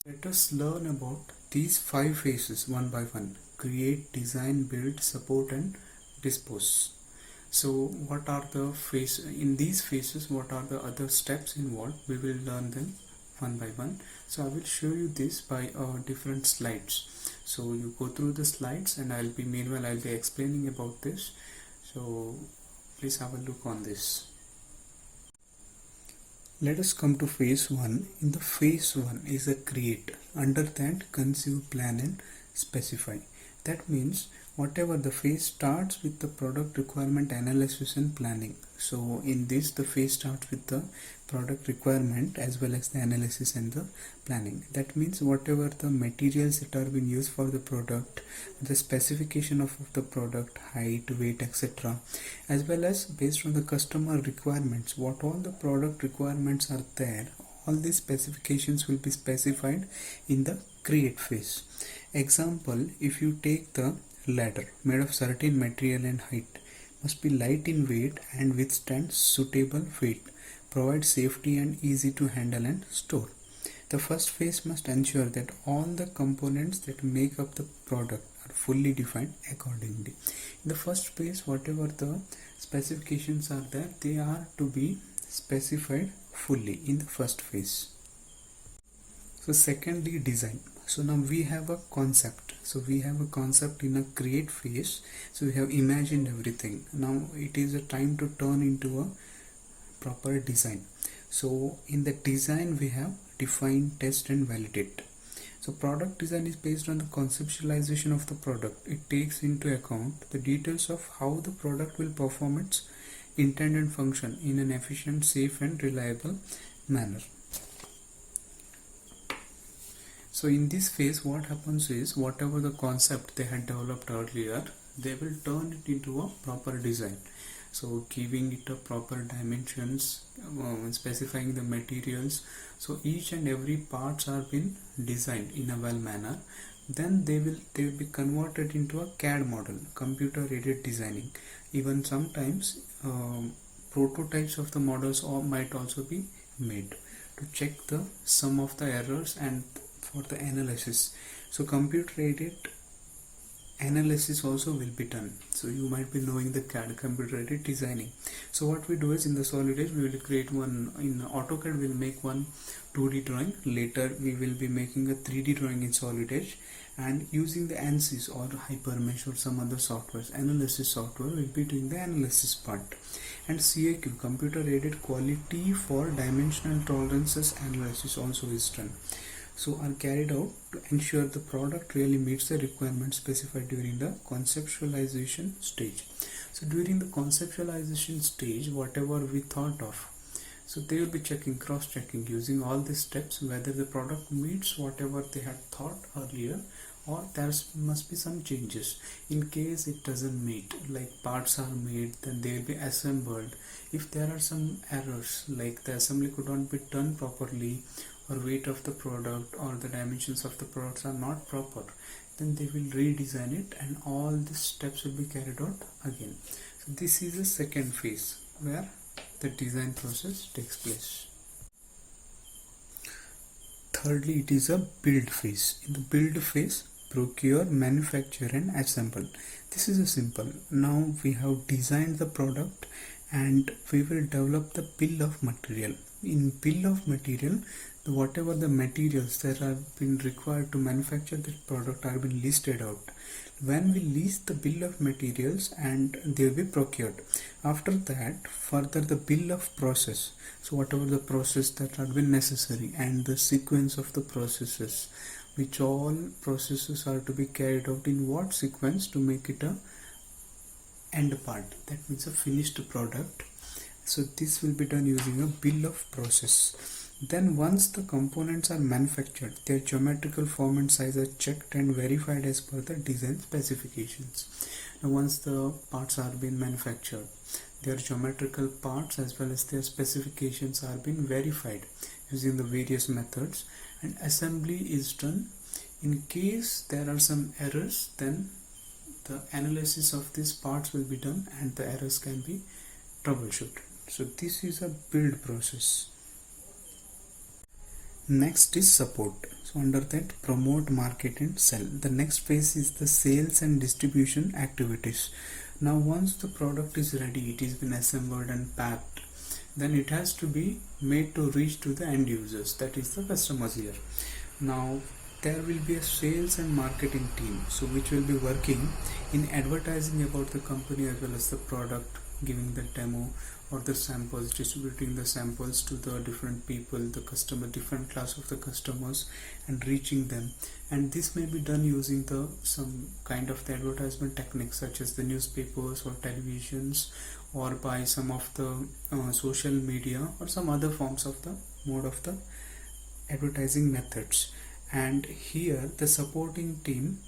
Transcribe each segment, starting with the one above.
Let us learn about these 5 phases one by one: create, design, build, support, and dispose. So, what are the phases in these phases? What are the other steps involved? We will learn them one by one. So, I will show you this by different slides. So, you go through the slides, and meanwhile I'll be explaining about this. So, please have a look on this. Let us come to phase 1. In the phase 1 is a create. Under that, conceive, plan, and specify. That means whatever the phase starts with the product requirement analysis and planning. So in this, the phase starts with the product requirement as well as the analysis and the planning. That means whatever the materials that are being used for the product, the specification of the product, height, weight, etc., as well as based on the customer requirements, what all the product requirements are there, all these specifications will be specified in the create phase. Example, if you take the ladder made of certain material and height, must be light in weight and withstand suitable weight, provide safety and easy to handle and store. The first phase must ensure that all the components that make up the product are fully defined accordingly. In the first phase, whatever the specifications are there, they are to be specified fully in the first phase. So secondly, design. So now we have a concept. So we have a concept in a create phase. So we have imagined everything. Now it is a time to turn into a proper design. So in the design we have define, test, and validate. So product design is based on the conceptualization of the product. It takes into account the details of how the product will perform its intended function in an efficient, safe, and reliable manner. So in this phase, what happens is whatever the concept they had developed earlier, they will turn it into a proper design. So giving it a proper dimensions, specifying the materials. So each and every parts are been designed in a well manner. Then they will be converted into a CAD model, computer aided designing. Even sometimes prototypes of the models might also be made to check the some of the errors and for the analysis. So computer aided analysis also will be done. So you might be knowing the CAD, computer aided designing. So what we do is in the Solid Edge we will create one, in AutoCAD we'll make one 2D drawing. Later we will be making a 3D drawing in Solid Edge, and using the ANSYS or Hypermesh or some other softwares, analysis software will be doing the analysis part. And CAQ, computer aided quality for dimensional tolerances analysis also is done. So are carried out to ensure the product really meets the requirements specified during the conceptualization stage. So during the conceptualization stage, whatever we thought of, so they will be checking, cross-checking using all these steps whether the product meets whatever they had thought earlier, or there must be some changes. In case it doesn't meet, like parts are made, then they will be assembled. If there are some errors, like the assembly could not be done properly, or weight of the product or the dimensions of the products are not proper, then they will redesign it, and all the steps will be carried out again. So this is the second phase where the design process takes place. Thirdly, it is a build phase. In the build phase, procure, manufacture, and assemble. This is a simple. Now we have designed the product and we will develop the bill of material. In bill of material, whatever the materials that have been required to manufacture the product are been listed out. When we list the bill of materials, and they will be procured. After that, further the bill of process. So whatever the process that have been necessary and the sequence of the processes, which all processes are to be carried out in what sequence to make it a end part, that means a finished product. So this will be done using a bill of process. Then once the components are manufactured, their geometrical form and size are checked and verified as per the design specifications. Now once the parts are being manufactured, their geometrical parts as well as their specifications are being verified using the various methods, and assembly is done. In case there are some errors, then the analysis of these parts will be done and the errors can be troubleshooted. So this is a build process. Next is support. So under that, promote, market and sell. The next phase is the sales and distribution activities. Now once the product is ready, it has been assembled and packed, then it has to be made to reach to the end users, that is the customers here. Now there will be a sales and marketing team, so which will be working in advertising about the company as well as the product, giving the demo or the samples, distributing the samples to the different people, the customer, different class of the customers, and reaching them. And this may be done using the some kind of the advertisement techniques such as the newspapers or televisions, or by some of the social media or some other forms of the mode of the advertising methods. And here the supporting team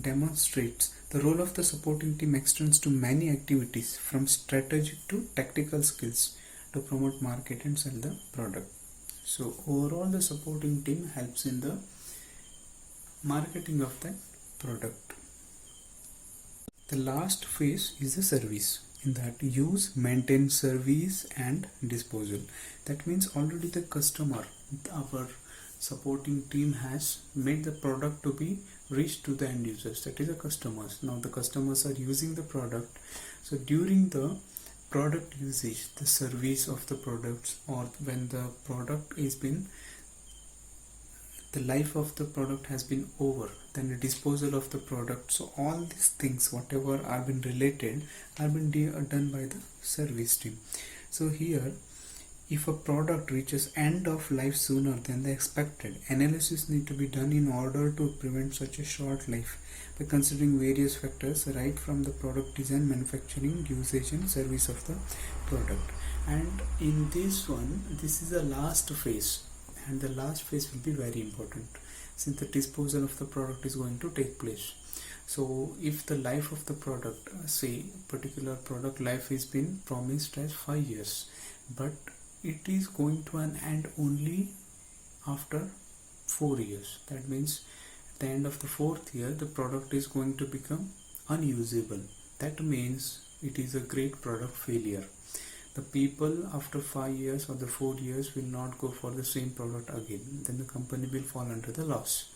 demonstrates the role of the supporting team extends to many activities from strategic to tactical skills to promote, market and sell the product. So overall the supporting team helps in the marketing of the product. The last phase is the service. In that, use, maintain, service and disposal. That means already the customer, our supporting team has made the product to be reached to the end users, that is the customers. Now the customers are using the product, so during the product usage, the service of the products, or when the product is been, the life of the product has been over, then the disposal of the product. So all these things whatever are been related are been done by the service team. So here, if a product reaches end of life sooner than the expected, analysis need to be done in order to prevent such a short life by considering various factors right from the product design, manufacturing, usage and service of the product. And in this one, this is the last phase, and the last phase will be very important since the disposal of the product is going to take place. So if the life of the product, say particular product life is been promised as 5 years, but it is going to an end only after 4 years, that means at the end of the 4th year the product is going to become unusable. That means it is a great product failure. The people after 5 years or the 4 years will not go for the same product again, then the company will fall under the loss.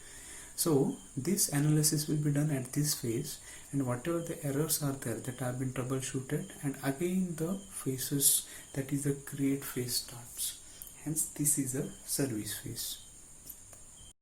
So this analysis will be done at this phase, and whatever the errors are there that have been troubleshooted, and again the phases, that is the create phase starts. Hence this is a service phase.